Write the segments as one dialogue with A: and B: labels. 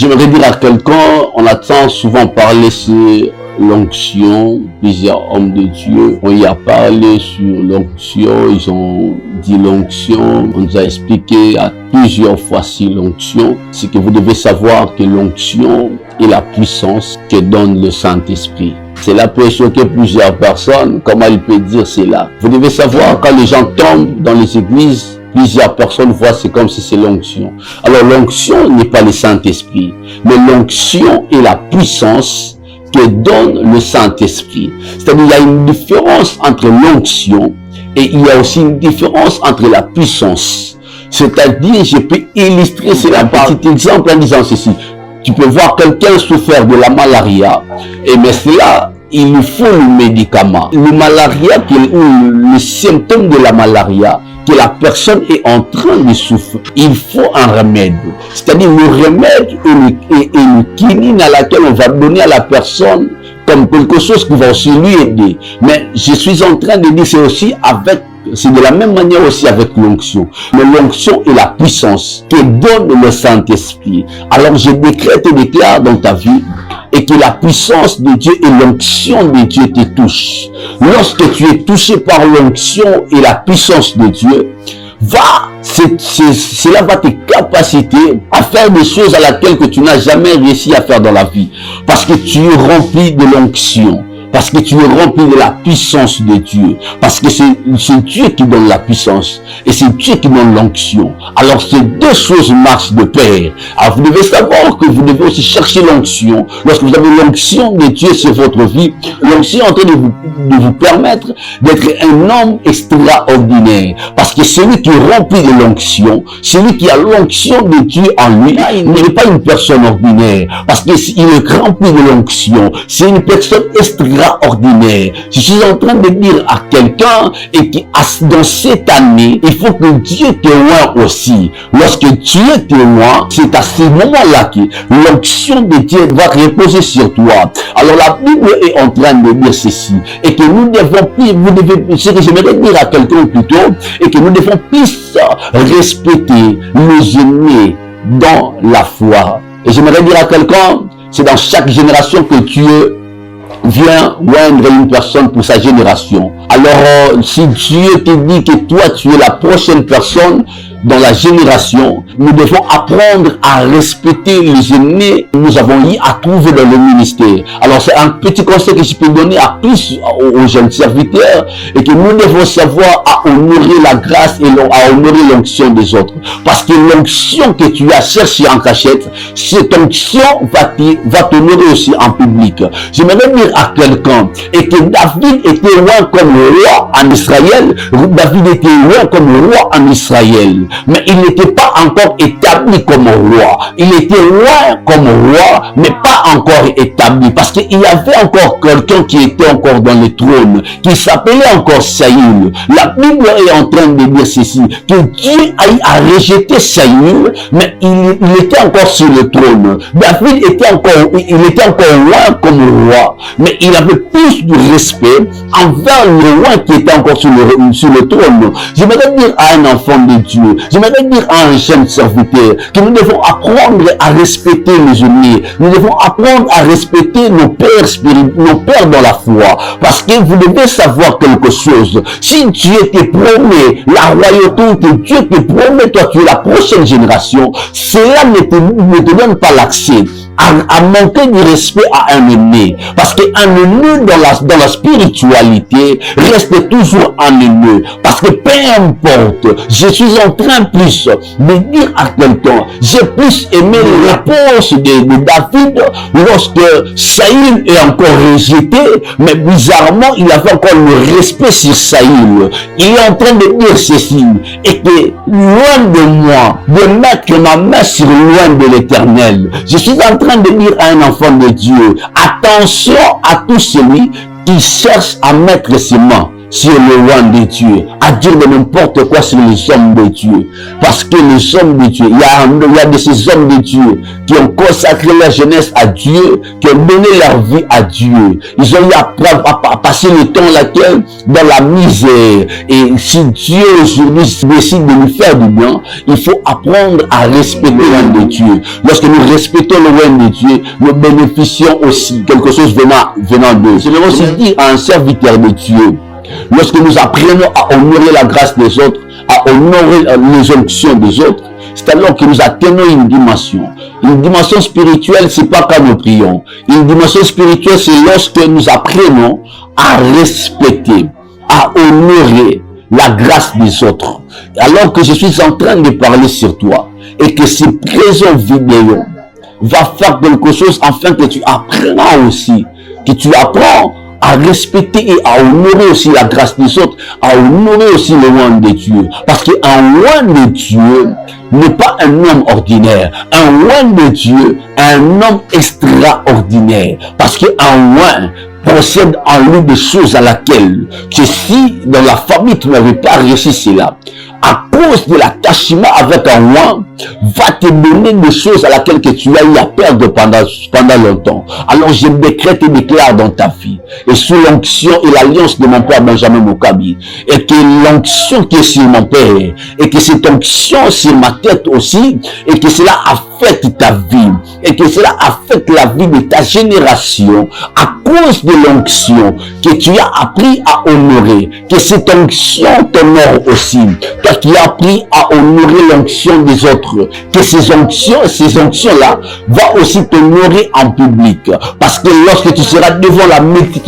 A: J'aimerais dire à quelqu'un, on entend souvent parler sur l'onction, plusieurs hommes de Dieu ont y a parlé sur l'onction, ils ont dit l'onction, on nous a expliqué à plusieurs fois sur l'onction, c'est que vous devez savoir que l'onction est la puissance que donne le Saint-Esprit. Cela peut choquer plusieurs personnes, comment il peut dire cela? Vous devez savoir, quand les gens tombent dans les églises, plusieurs personnes voient c'est comme si c'est l'onction. Alors l'onction n'est pas le Saint-Esprit, mais l'onction est la puissance que donne le Saint-Esprit. C'est-à-dire il y a une différence entre l'onction et il y a aussi une différence entre la puissance. C'est-à-dire, je peux illustrer cela par un petit exemple en disant ceci. Tu peux voir quelqu'un souffrir de la malaria, et mais cela, il lui faut le médicament. Le malaria, ou le symptôme de la malaria, que la personne est en train de souffrir, il faut un remède. C'est-à-dire le remède et le quinine à laquelle on va donner à la personne comme quelque chose qui va aussi lui aider. Mais je suis en train de dire c'est aussi avec, c'est de la même manière aussi avec l'onction. Mais l'onction est la puissance que donne le Saint-Esprit. Alors je décrète et déclare dans ta vie et que la puissance de Dieu et l'onction de Dieu te touchent. Lorsque tu es touché par l'onction et la puissance de Dieu, cela va te capaciter à faire des choses à laquelle que tu n'as jamais réussi à faire dans la vie. Parce que tu es rempli de l'onction. Parce que tu es rempli de la puissance de Dieu. Parce que c'est Dieu qui donne la puissance. Et c'est Dieu qui donne l'onction. Alors ces deux choses marchent de pair. Alors vous devez savoir que vous devez aussi chercher l'onction. Lorsque vous avez l'onction de Dieu sur votre vie, l'onction est en train de vous permettre d'être un homme extraordinaire. Parce que celui qui est rempli de l'onction, celui qui a l'onction de Dieu en lui, il n'est pas une personne ordinaire. Parce qu'il est rempli de l'onction. C'est une personne extraordinaire. Je suis en train de dire à quelqu'un et qui dans cette année, il faut que Dieu témoigne aussi. Lorsque Dieu témoigne, c'est à ce moment-là que l'onction de Dieu va reposer sur toi. Alors la Bible est en train de dire ceci et que nous devons plus, ce que j'aimerais dire à quelqu'un plutôt, et que nous devons plus respecter les aînés dans la foi. Et j'aimerais dire à quelqu'un, c'est dans chaque génération que Dieu vient oindre une personne pour sa génération. Alors, si Dieu te dit que toi, tu es la prochaine personne dans la génération, nous devons apprendre à respecter les aînés que nous avons eu à trouver dans le ministère. Alors, c'est un petit conseil que je peux donner à plus aux jeunes serviteurs et que nous devons savoir à honorer la grâce et à honorer l'onction des autres. Parce que l'onction que tu as cherchée en cachette, cette onction va t'honorer aussi en public. J'aimerais dire à quelqu'un et que David était roi comme roi en Israël. David était roi comme roi en Israël. Mais il n'était pas encore établi comme roi. Il était roi comme roi, mais pas encore établi. Parce qu'il y avait encore quelqu'un qui était encore dans le trône, qui s'appelait encore Saül. La Bible est en train de dire ceci, que Dieu a rejeté Saül, mais il était encore sur le trône. David il était encore roi comme roi, mais il avait plus de respect envers le roi qui était encore sur le trône. J'aimerais dire à un enfant de Dieu, j'aimerais dire à un jeune serviteur que nous devons apprendre à respecter les aînés. Nous devons apprendre à respecter nos pères spirituels, nos pères dans la foi. Parce que vous devez savoir quelque chose. Si Dieu te promet la royauté, que Dieu te promet, toi tu es la prochaine génération, cela ne te donne pas l'accès à manquer du respect à un aîné. Parce qu'un aîné dans la spiritualité reste toujours un aîné. Parce que peu importe, je suis en train plus de dire à quelqu'un, j'ai plus aimé les réponses de David lorsque Saül est encore rejeté, mais bizarrement, il avait encore le respect sur Saül. Il est en train de dire ceci, et que loin de moi, de mettre ma main sur loin de l'Éternel. Je suis en train de dire à un enfant de Dieu, attention à tout celui qui cherche à mettre ses mains sur le roi de Dieu, à dire de n'importe quoi sur les hommes de Dieu. Parce que les hommes de Dieu, il y a de ces hommes de Dieu qui ont consacré leur jeunesse à Dieu, qui ont donné leur vie à Dieu. Ils ont eu à passer le temps dans la misère. Et si Dieu aujourd'hui décide de nous faire du bien, il faut apprendre à respecter le roi de Dieu. Lorsque nous respectons le roi de Dieu, nous bénéficions aussi quelque chose venant d'eux. Je vais aussi dire à un serviteur de Dieu, lorsque nous apprenons à honorer la grâce des autres, à honorer les onctions des autres, c'est alors que nous atteignons une dimension. Une dimension spirituelle, c'est pas quand nous prions. Une dimension spirituelle, c'est lorsque nous apprenons à respecter, à honorer la grâce des autres. Alors que je suis en train de parler sur toi et que ces présents vidéo va faire quelque chose afin que tu apprends aussi, que tu apprends à respecter et à honorer aussi la grâce des autres, à honorer aussi le roi de Dieu. Parce qu'un roi de Dieu n'est pas un homme ordinaire. Un roi de Dieu est un homme extraordinaire. Parce qu'un roi possède en lui des choses à laquelle, que si dans la famille tu n'avais pas réussi cela, à cause de l'attachement avec un roi, va te donner des choses à laquelle que tu as eu à perdre pendant longtemps. Alors je décrète et déclare dans ta vie, et sous l'onction et l'alliance de mon père Benjamin Mokabi, et que l'onction qui est sur mon père, et que cette onction sur ma tête aussi, et que cela affecte ta vie, et que cela affecte la vie de ta génération, à cause de l'onction que tu as appris à honorer, que cette onction t'honore aussi, toi qui as appris à honorer l'onction des autres, que ces onctions-là vont aussi t'honorer en public, parce que lorsque tu seras devant la multitude,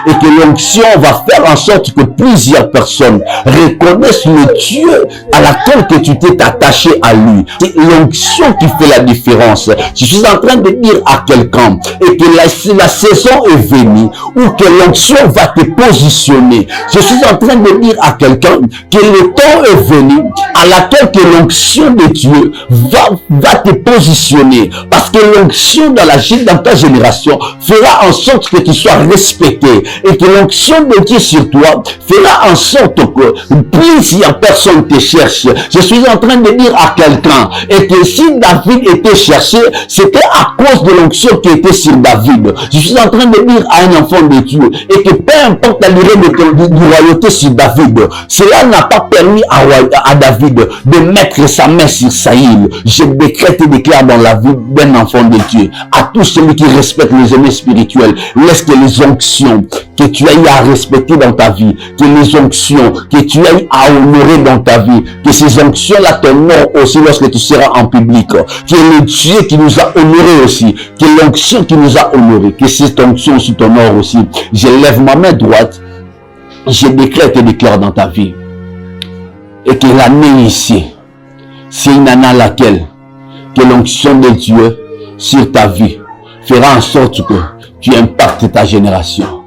A: et que l'onction va faire en sorte que plusieurs personnes reconnaissent le Dieu à laquelle que tu t'es attaché à lui. C'est l'onction qui fait la différence. Je suis en train de dire à quelqu'un, et que la saison est venue où que l'onction va te positionner. Je suis en train de dire à quelqu'un que le temps est venu à laquelle que l'onction de Dieu va te positionner, parce que l'onction dans ta génération fera en sorte que tu sois respecté, et que l'onction de Dieu sur toi fera en sorte que plusieurs personnes te cherchent. Je suis en train de dire à quelqu'un, et que si David était cherché, c'était à cause de l'onction qui était sur David. Je suis en train de dire à un enfant de Dieu, et que peu importe la durée de royauté sur David, cela n'a pas permis à David de mettre sa main sur Saïl. Je décrète et déclare dans la vie d'un enfant de Dieu, à tous celui qui respecte les aînés spirituels, laisse que les onctions que tu as eu à respecter dans ta vie, que les onctions que tu as eu à honorer dans ta vie, que ces onctions-là t'honorent aussi lorsque tu seras en public, que le Dieu qui nous a honorés aussi, que l'onction qui nous a honorés, que cette onction aussi t'honore aussi. Je lève ma main droite, je décrète et déclare dans ta vie, et que l'année ici, c'est une année à laquelle que l'onction de Dieu sur ta vie fera en sorte que tu impactes ta génération.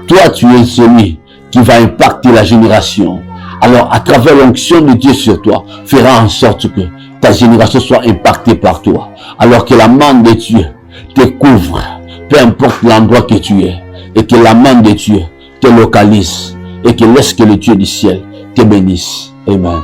A: Toi, tu es celui qui va impacter la génération. Alors, à travers l'onction de Dieu sur toi, fera en sorte que ta génération soit impactée par toi. Alors que la main de Dieu te couvre, peu importe l'endroit que tu es, et que la main de Dieu te localise, et que laisse que le Dieu du ciel te bénisse. Amen.